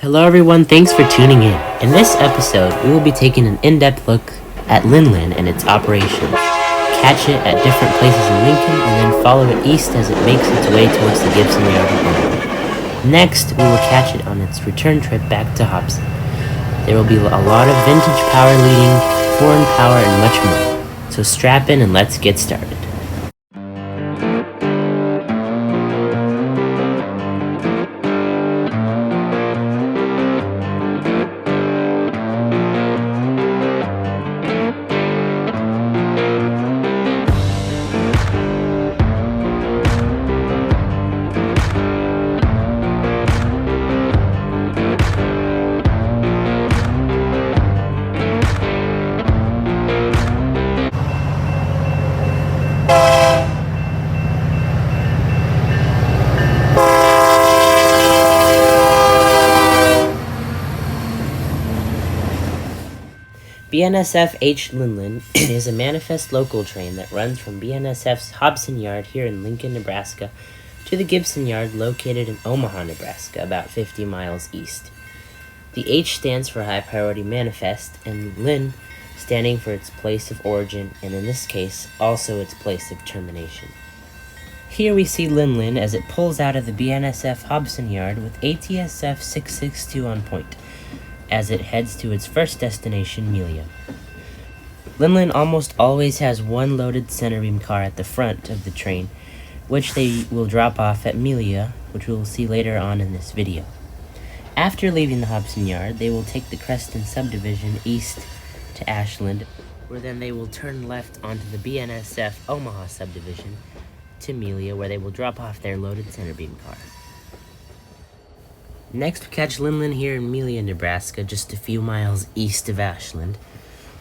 Hello everyone, thanks for tuning in. In this episode, we will be taking an in-depth look at H-LINLIN and its operations. Catch it at different places in Lincoln and then follow it east as it makes its way towards the Gibson Yard in Omaha. Next, we will catch it on its return trip back to Hobson. There will be a lot of vintage power leading, foreign power, and much more. So strap in and let's get started. BNSF H-LINLIN is a manifest local train that runs from BNSF's Hobson Yard here in Lincoln, Nebraska, to the Gibson Yard located in Omaha, Nebraska, about 50 miles east. The H stands for High Priority Manifest, and LIN standing for its place of origin, and in this case, also its place of termination. Here we see H-LINLIN as it pulls out of the BNSF Hobson Yard with ATSF 662 on point, as it heads to its first destination, Melia. H-LINLIN almost always has one loaded centerbeam car at the front of the train, which they will drop off at Melia, which we will see later on in this video. After leaving the Hobson Yard, they will take the Creston subdivision east to Ashland, where then they will turn left onto the BNSF Omaha subdivision to Melia, where they will drop off their loaded centerbeam car. Next, we catch H-LINLIN here in Melia, Nebraska, just a few miles east of Ashland.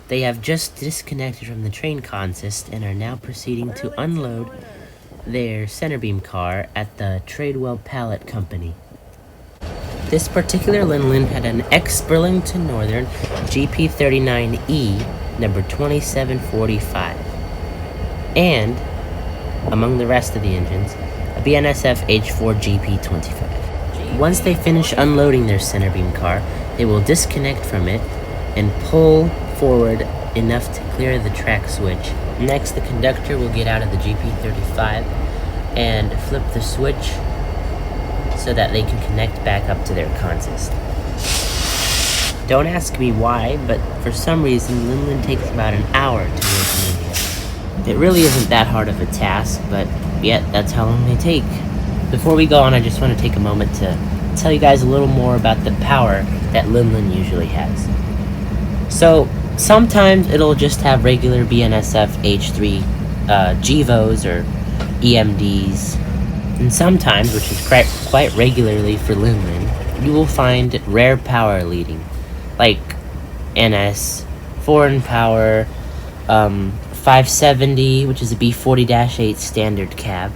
They have just disconnected from the train consist and are now proceeding to unload their centerbeam car at the Tradewell Pallet Company. This particular H-LINLIN had an ex-Burlington Northern GP39E, number 2745, and, among the rest of the engines, a BNSF H4 GP25. Once they finish unloading their centerbeam car, they will disconnect from it and pull forward enough to clear the track switch. Next, the conductor will get out of the GP35 and flip the switch so that they can connect back up to their consist. Don't ask me why, but for some reason, H-LINLIN takes about an hour to go to Melia. It really isn't that hard of a task, but yet that's how long they take. Before we go on, I just want to take a moment to tell you guys a little more about the power that H-LINLIN usually has. So, sometimes it'll just have regular BNSF H3 GVOs or EMDs, and sometimes, which is quite regularly for H-LINLIN, you will find rare power leading, like NS, foreign power, 570, which is a B40-8 standard cab,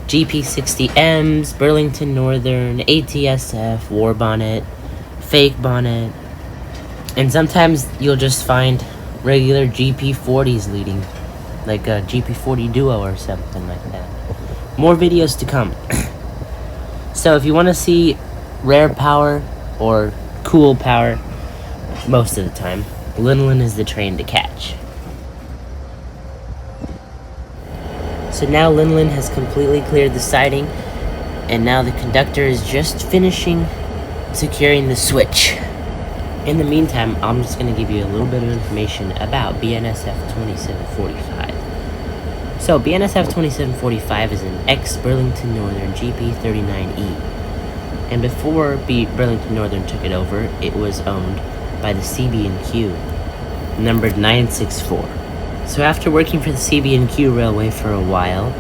GP60Ms, Burlington Northern, ATSF, War Bonnet, Fake Bonnet, and sometimes you'll just find regular GP40s leading, like a GP40 Duo or something like that. More videos to come. So if you want to see rare power or cool power, most of the time, H-LINLIN is the train to catch. So now H-LINLIN has completely cleared the siding, and now the conductor is just finishing securing the switch. In the meantime, I'm just going to give you a little bit of information about BNSF 2745. So BNSF 2745 is an ex-Burlington Northern GP39E, and before Burlington Northern took it over, it was owned by the CB&Q, numbered 964. So after working for the CB&Q Railway for a while,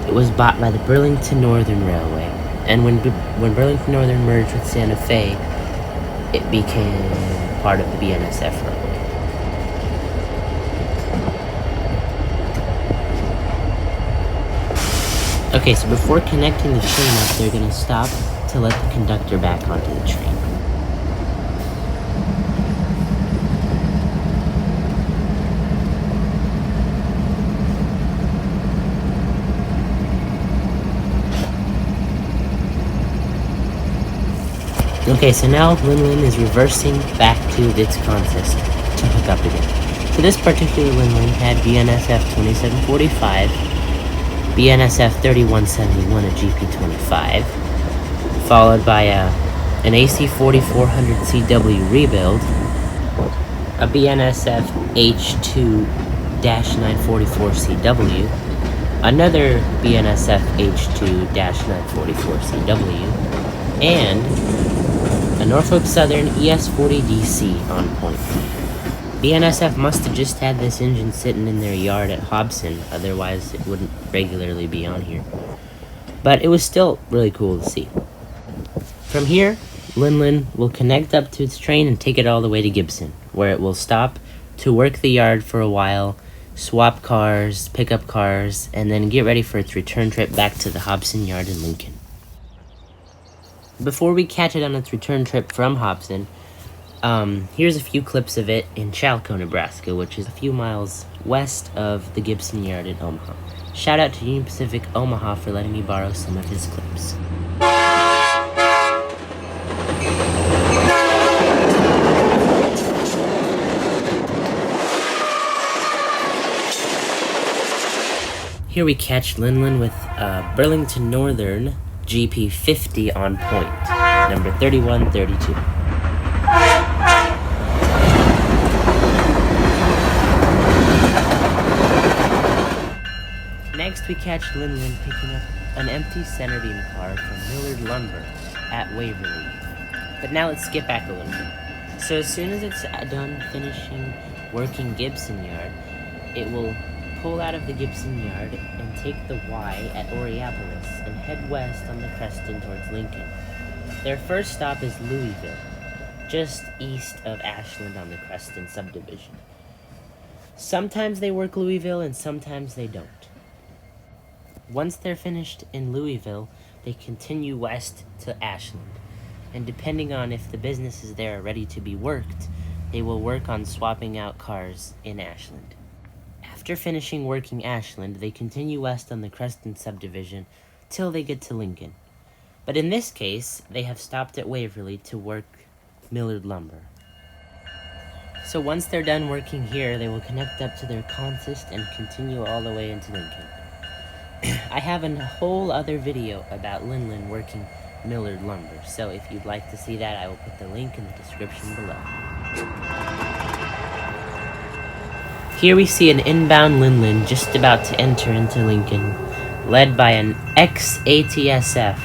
it was bought by the Burlington Northern Railway. And when Burlington Northern merged with Santa Fe, it became part of the BNSF Railway. Okay, so before connecting the train up, they're going to stop to let the conductor back onto the train. Okay, so now HLINLIN is reversing back to its consist to hook up again. So this particular HLINLIN had BNSF 2745, BNSF 3171 at GP25, followed by an AC 4400 CW rebuild, a BNSF H2-944 CW, another BNSF H2-944 CW, and a Norfolk Southern ES40DC on point. BNSF must have just had this engine sitting in their yard at Hobson, otherwise it wouldn't regularly be on here. But it was still really cool to see. From here, HLINLIN will connect up to its train and take it all the way to Gibson, where it will stop to work the yard for a while, swap cars, pick up cars, and then get ready for its return trip back to the Hobson yard in Lincoln. Before we catch it on its return trip from Hobson, here's a few clips of it in Chalco, Nebraska, which is a few miles west of the Gibson yard in Omaha. Shout out to Union Pacific Omaha for letting me borrow some of his clips. Here we catch HLINLIN with Burlington Northern GP50 on point, number 3132. Next we catch HLINLIN picking up an empty center beam car from Millard Lumber at Waverly. But now let's skip back a little bit. So as soon as it's done finishing working Gibson yard, it will pull out of the Gibson yard and take the Y at Oreapolis and head west on the Creston towards Lincoln. Their first stop is Louisville, just east of Ashland on the Creston subdivision. Sometimes they work Louisville and sometimes they don't. Once they're finished in Louisville, they continue west to Ashland, and depending on if the businesses there are ready to be worked, they will work on swapping out cars in Ashland. After finishing working Ashland, they continue west on the Creston subdivision till they get to Lincoln. But in this case, they have stopped at Waverly to work Millard Lumber. So once they're done working here, they will connect up to their consist and continue all the way into Lincoln. I have a whole other video about HLINLIN working Millard Lumber, so if you'd like to see that, I will put the link in the description below. Here we see an inbound HLINLIN just about to enter into Lincoln, led by an ex-ATSF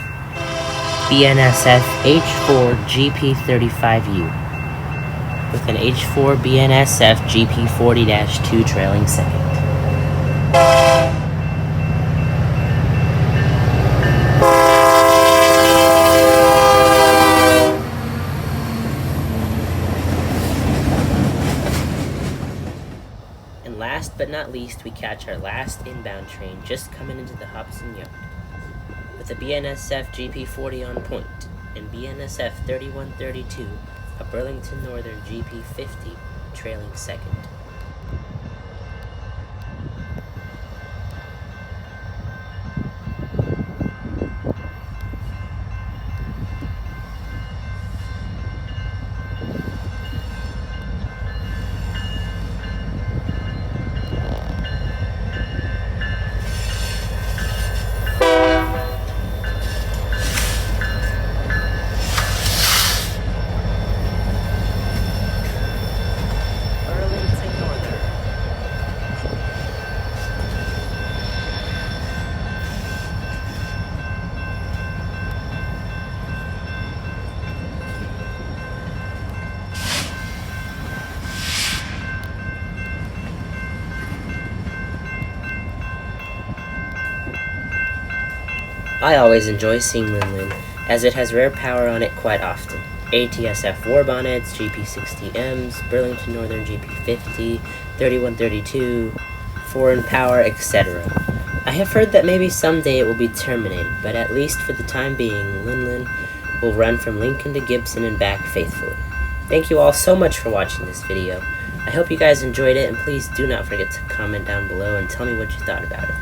BNSF H4 GP35U, with an H4 BNSF GP40-2 trailing second. And last but not least, we catch our last inbound train just coming into the Hobson yard, with a BNSF GP40 on point and BNSF 3132, a Burlington Northern GP50 trailing second. I always enjoy seeing HLINLIN, as it has rare power on it quite often. ATSF war bonnets, GP60Ms, Burlington Northern GP50, 3132, foreign power, etc. I have heard that maybe someday it will be terminated, but at least for the time being, HLINLIN will run from Lincoln to Gibson and back faithfully. Thank you all so much for watching this video. I hope you guys enjoyed it, and please do not forget to comment down below and tell me what you thought about it.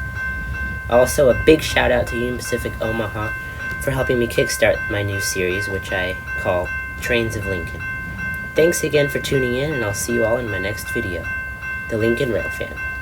Also, a big shout out to Union Pacific Omaha for helping me kickstart my new series, which I call trains of Lincoln. Thanks again for tuning in, and I'll see you all in my next video. The Lincoln Railfan.